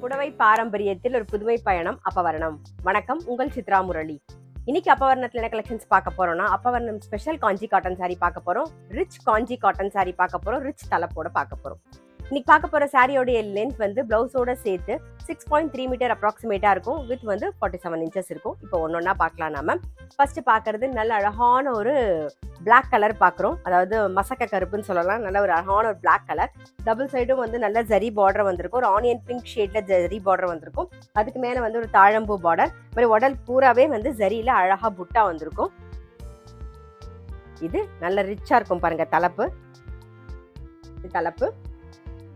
புடவை பாரம்பரியத்தில் ஒரு புதுமை பயணம் அப்பவர்ணம். வணக்கம், உங்கள் சித்ரா முரளி. இன்னைக்கு அப்பவர்ணத்துல என்ன கலெக்ஷன்ஸ் பார்க்க போறோம்னா, அப்பவர்ணம் ஸ்பெஷல் காஞ்சி காட்டன் சாரி பார்க்க போறோம். ரிச் காஞ்சி காட்டன் சாரி பார்க்க போறோம். ரிச் தலப்போட பார்க்க போறோம். இன்னைக்கு பார்க்க போற சாரியோடைய லென்த் வந்து பிளவுஸோட சேர்த்து 6.3 மீட்டர் அப்ராக்சிமேட்டா இருக்கும். வித் வந்து 47 இன்ச்சஸ் இருக்கும். இப்போ ஒன்னொன்னா பார்க்கலாம். நாம ஃபர்ஸ்ட் பார்க்கறது நல்ல அழகான ஒரு பிளாக் கலர் பார்க்குறோம். அதாவது மசக்க கருப்புன்னு சொல்லலாம். நல்ல ஒரு அழகான ஒரு பிளாக் கலர். டபுள் சைடும் வந்து நல்ல ஜரி பார்டர் வந்திருக்கும். ஒரு ஆனியன் பிங்க் ஷேட்ல ஜரி பார்டர் வந்திருக்கும். அதுக்கு மேல வந்து ஒரு தாழம்பூ பார்டர். மாதிரி உடல் பூராவே வந்து ஜரியில அழகா புட்டா வந்திருக்கும். இது நல்ல ரிச்சா இருக்கும் பாருங்க. தலைப்பு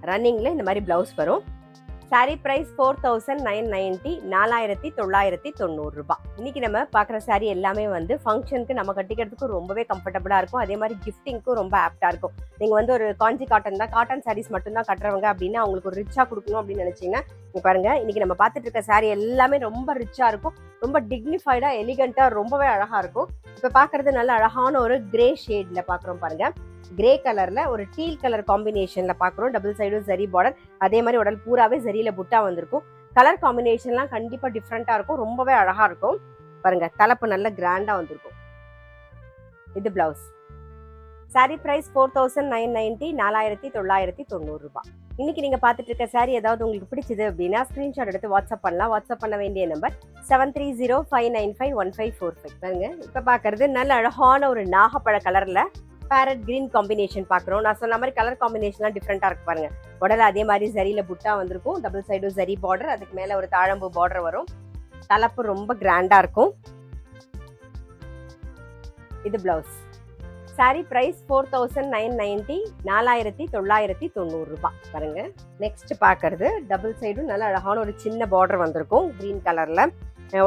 ரன்னிங்ல இந்த மாதிரி பிளவுஸ் வரும். சாரி பிரைஸ் 4990, 4990 ரூபாய். இன்னைக்கு நம்ம பார்க்குற சாரி எல்லாமே வந்து ஃபங்க்ஷனுக்கு நம்ம கட்டிக்கிறதுக்கு ரொம்பவே கம்ஃபர்டபுளாக இருக்கும். அதே மாதிரி கிஃப்டிங்க்கும் ரொம்ப ஆப்டாக இருக்கும். நீங்கள் வந்து ஒரு காஞ்சி காட்டன் தான், காட்டன் சாரீஸ் மட்டும்தான் கட்டுறவங்க அப்படின்னா அவங்களுக்கு ஒரு ரிச்சாக கொடுக்கணும் அப்படின்னு நினச்சிங்கன்னா இங்கே பாருங்க. இன்னைக்கு நம்ம பார்த்துட்டு இருக்க சாரி எல்லாமே ரொம்ப ரிச்சாக இருக்கும். ரொம்ப டிக்னிஃபைடாக எலிகண்ட்டாக ரொம்பவே அழகாக இருக்கும். இப்போ பார்க்குறது நல்ல அழகான ஒரு கிரே ஷேடில் பார்க்குறோம் பாருங்க. கிரே கலர்ல ஒரு டீல் கலர் காம்பினேஷன்ல பாக்குறோம். டபுள் சைடும் ஜரி பார்டர். அதே மாதிரி உடல் பூராவே ஜரியில புட்டா வந்திருக்கும். கலர் காம்பினேஷன்லாம் கண்டிப்பா டிஃப்ரெண்டா இருக்கும். ரொம்பவே அழகா இருக்கும் பாருங்க. தலைப்பு நல்ல கிராண்டா வந்திருக்கும். இது பிளவுஸ். சாரி பிரைஸ் 4990, 4990 ரூபாய். இன்னைக்கு நீங்க பாத்துட்டு இருக்க சாரி ஏதாவது உங்களுக்கு பிடிச்சது அப்படின்னா ஸ்கிரீன்ஷாட் எடுத்து வாட்ஸ்அப் பண்ணலாம். வாட்ஸ்அப் பண்ண வேண்டிய நம்பர் 7305951545. பாருங்க, இப்ப பாக்குறது நல்ல அழகான ஒரு நாகப்பழ கலர்ல பேரட் கிரீன் காம்பினேஷன் பார்க்குறோம். நான் சொன்ன மாதிரி கலர் காம்பினேஷன்லாம் டிஃப்ரெண்ட்டாக இருக்கு பாருங்க. உடல அதே மாதிரி ஜரியில புட்டா வந்திருக்கும். டபுள் சைடும் ஜரி பார்டர். அதுக்கு மேலே ஒரு தாழம்பு பார்டர் வரும். தலைப்பு ரொம்ப கிராண்டாக இருக்கும். இது பிளவுஸ். சாரி பிரைஸ் 4990, 4990 ரூபாய். பாருங்க, நெக்ஸ்ட் பார்க்கறது டபுள் சைடும் நல்ல அழகான ஒரு சின்ன பார்டர் வந்திருக்கும் கிரீன் கலர்ல.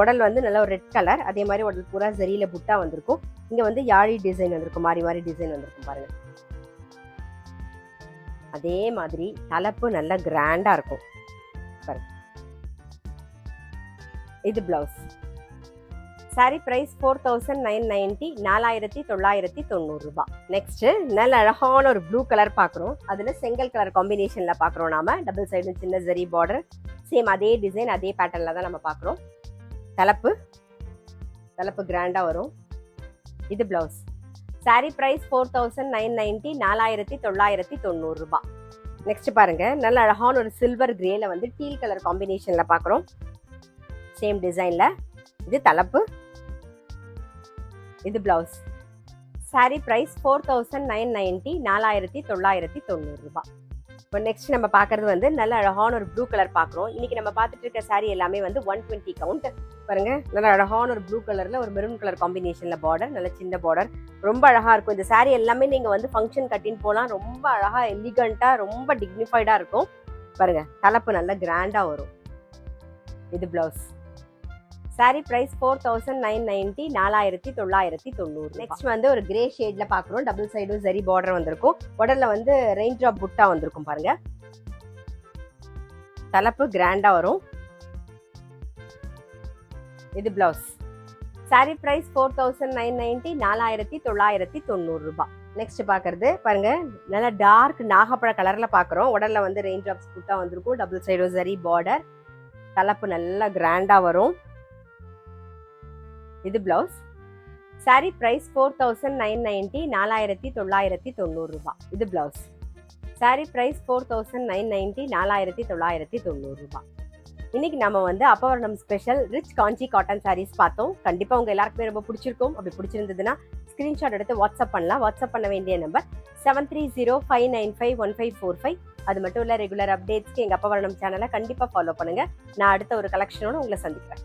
உடல் வந்து நல்ல ஒரு ரெட் கலர். அதே மாதிரி உடல் பூரா ஜரியில புட்டா வந்திருக்கும். இங்க வந்து யாழி டிசைன் வந்திருக்கும். மாறி மாறி டிசைன் வந்திருக்கும் பாருங்க. அதே மாதிரி தலைப்பு நல்ல கிராண்டா இருக்கும் பாருங்க. இது பிளவுஸ். சாரி பிரைஸ் 4990, 4990 ரூபாய். நெக்ஸ்ட் நல்ல அழகான ஒரு ப்ளூ கலர் பாக்குறோம். அதுல செங்கல் கலர் காம்பினேஷன்ல பாக்குறோம் நாம. டபுள் சைடும் சின்ன ஜரி பார்டர். சேம் அதே டிசைன் அதே பேட்டர்ன்ல தான் நம்ம பாக்குறோம். தலைப்பு கிராண்டா வரும். இது பிளவுஸ். சாரி பிரைஸ் 4990, 4990 ரூபாய். நெக்ஸ்ட் பாருங்க, நல்ல அழகான ஒரு சில்வர் கிரேல வந்து டீல் கலர் காம்பினேஷன்ல பாக்குறோம். சேம் டிசைன்ல. இது தலைப்பு. இது பிளவுஸ். சாரி பிரைஸ் 4990, 4990 ரூபாய். இப்போ நெக்ஸ்ட் நம்ம பார்க்கறது வந்து நல்ல அழகான ஒரு ப்ளூ கலர் பார்க்குறோம். இன்னைக்கு நம்ம பார்த்துட்டு இருக்க சாரி எல்லாமே வந்து 120 கவுண்ட். பாருங்க, நல்ல அழகான ஒரு ப்ளூ கலர்ல ஒரு மெரூன் கலர் காம்பினேஷன்ல பார்டர். நல்ல சின்ன பார்டர். ரொம்ப அழகா இருக்கும். இந்த சாரி எல்லாமே நீங்க வந்து ஃபங்க்ஷன் கட்டின்னு போகலாம். ரொம்ப அழகா எலிகண்டா ரொம்ப டிக்னிஃபைடா இருக்கும் பாருங்க. தலைப்பு நல்ல கிராண்டா வரும். இது பிளவுஸ். Sorry price 4990, 4990. நெக்ஸ்ட் வந்து ஒரு கிரே ஷேட்ல பாக்குறோம். டபுள் சைடும் ஜரி பார்டர் வந்திருக்கும். உடல்ல வந்து ரெயின் டிராப் புட்டா வந்திருக்கும் பாருங்க. தலைப்பு கிராண்டா வரும். இது பிளவுஸ். சாரி பிரைஸ் 4990, 4990 ரூபாய். நெக்ஸ்ட் பாக்குறது பாருங்க, நல்ல டார்க் நாகப்பழ கலர்ல பாக்குறோம். உடல்ல வந்து ரெயின் டிராப்ஸ் புட்டா வந்திருக்கும். டபுள் சைடும் ஜரி பார்டர். தலைப்பு நல்லா கிராண்டா வரும். இது பிளவுஸ். சாரி பிரைஸ் 4990, 4990 ரூபாய். இது பிளவுஸ். சாரி பிரைஸ் 4990, 4990 ரூபாய். இன்னைக்கு நம்ம வந்து அப்பவர்ணம் ஸ்பெஷல் ரிச் காஞ்சி காட்டன் சாரீஸ் பார்த்தோம். கண்டிப்பா உங்க எல்லாருக்குமே ரொம்ப பிடிச்சிருக்கும். அப்படி பிடிச்சிருந்ததுன்னா ஸ்கிரீன்ஷாட் எடுத்து வாட்ஸ்அப் பண்ணலாம். வாட்ஸ்அப் பண்ண வேண்டிய நம்பர் 7305951545. அது மட்டும் இல்ல, ரெகுலர் அப்டேட்ஸ்க்கு எங்க அப்பவர்ணம் சேனலை கண்டிப்பா ஃபாலோ பண்ணுங்க. நான் அடுத்த ஒரு கலெக்ஷனோட உங்களை சந்திக்கிறேன்.